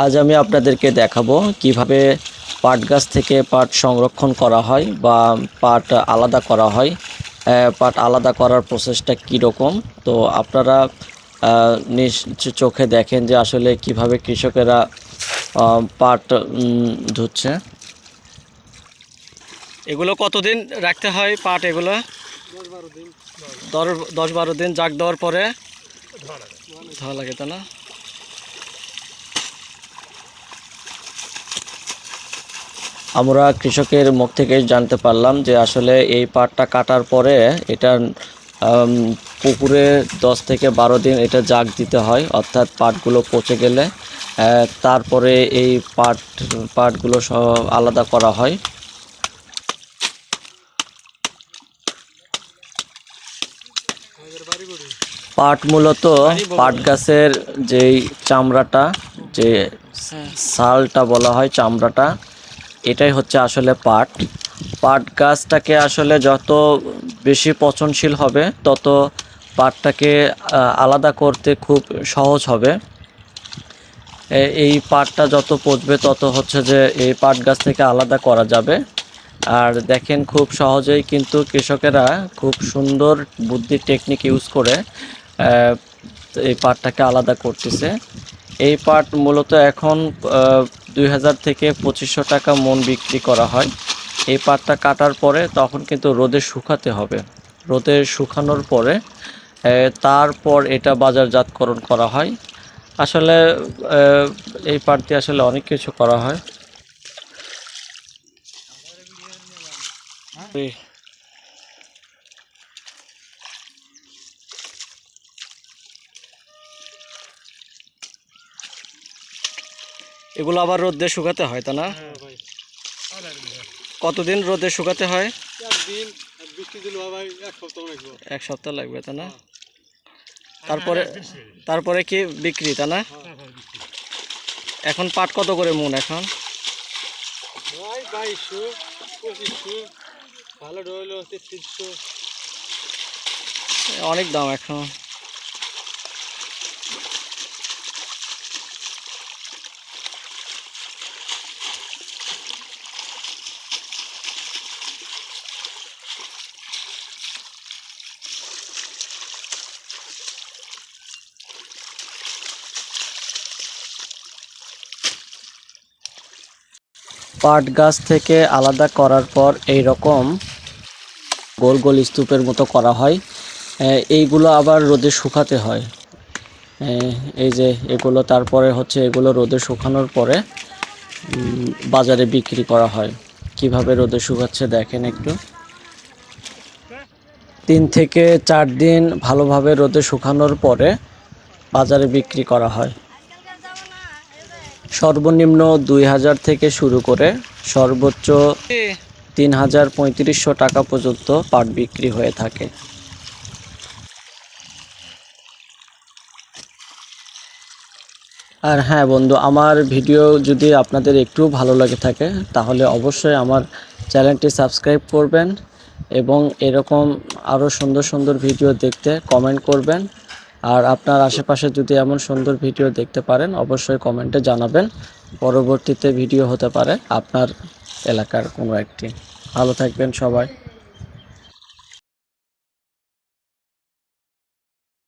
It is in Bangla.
আজ আমি আপনাদেরকে দেখাবো কিভাবে পাট গাছ থেকে পাট সংরক্ষণ করা হয় বা পাট আলাদা করা হয়। পাট আলাদা করার প্রসেসটা কীরকম, তো আপনারা নিজ চোখে দেখেন যে আসলে কিভাবে কৃষকেরা পাট ধুচ্ছে। এগুলো কতদিন রাখতে হয় পাট? এগুলো 10-12 দিন জাগ দেওয়ার পরে ধোয়া লাগে, তা না? আমরা কৃষকের মুখ থেকে জানতে পারলাম যে আসলে এই পাটটা কাটার পরে এটা পুকুরে 10 থেকে 12 দিন এটা জাগ দিতে হয়, অর্থাৎ পাটগুলো পচে গেলে তারপরে এই পাটগুলো সব আলাদা করা হয়। পাট মূলত পাট গাছের যেই চামড়াটা, যে ছালটা বলা হয় চামড়াটা, এটাই হচ্ছে আসলে পাট। পাট গাছটাকে আসলে যত বেশি পচনশীল হবে তত পাটটাকে আলাদা করতে খুব সহজ হবে। এই পাটটা যত পচবে তত হচ্ছে যে এই পাট গাছ থেকে আলাদা করা যাবে। আর দেখেন খুব সহজেই কিন্তু কৃষকেরা খুব সুন্দর বুদ্ধি টেকনিক ইউজ করে এই পাটটাকে আলাদা করতেছে। এই পাট মূলত এখন 2000 থেকে 2500 টাকা মন বিক্রি করা হয়। এই পাটটা কাটার পরে তখন কিন্তু রোদে শুকাতে হবে। রোদে শুকানোর পরে তারপর এটা বাজারজাতকরণ করা হয়। আসলে এই পাট দিয়ে আসলে অনেক কিছু করা হয়। এগুলো আবার রোদে শুকাতে হয়, তা না? কতদিন রোদে শুকাতে হয়? এক সপ্তাহ লাগবে, তা না? তারপরে কি বিক্রি, তা না? এখন পাট কত করে মন এখন? অনেক দাম এখন। পাট গাছ থেকে আলাদা করার পর এই রকম গোল গোল স্তূপের মতো করা হয়। এইগুলো আবার রোদে শুকাতে হয়। এই যে এগুলো, তারপরে হচ্ছে এগুলো রোদে শুকানোর পরে বাজারে বিক্রি করা হয়। কিভাবে রোদে শুকাচ্ছে দেখেন একটু। 3 থেকে 4 দিন ভালোভাবে রোদে শুকানোর পরে বাজারে বিক্রি করা হয়। সর্বনিম্ন 2000 থেকে শুরু করে সর্বোচ্চ 3000-3500 টাকা পর্যন্ত পাট বিক্রি হয়ে থাকে। আর হ্যাঁ বন্ধু, আমার ভিডিও যদি আপনাদের একটু ভালো লাগে থাকে তাহলে অবশ্যই আমার চ্যানেলটি সাবস্ক্রাইব করবেন এবং এরকম আরও সুন্দর সুন্দর ভিডিও দেখতে কমেন্ট করবেন। আর আপনার আশেপাশে যদি এমন সুন্দর ভিডিও দেখতে পারেন অবশ্যই কমেন্টে জানাবেন। পরবর্তীতে ভিডিও হতে পারে আপনার এলাকার কোনো একটি। ভালো থাকবেন সবাই।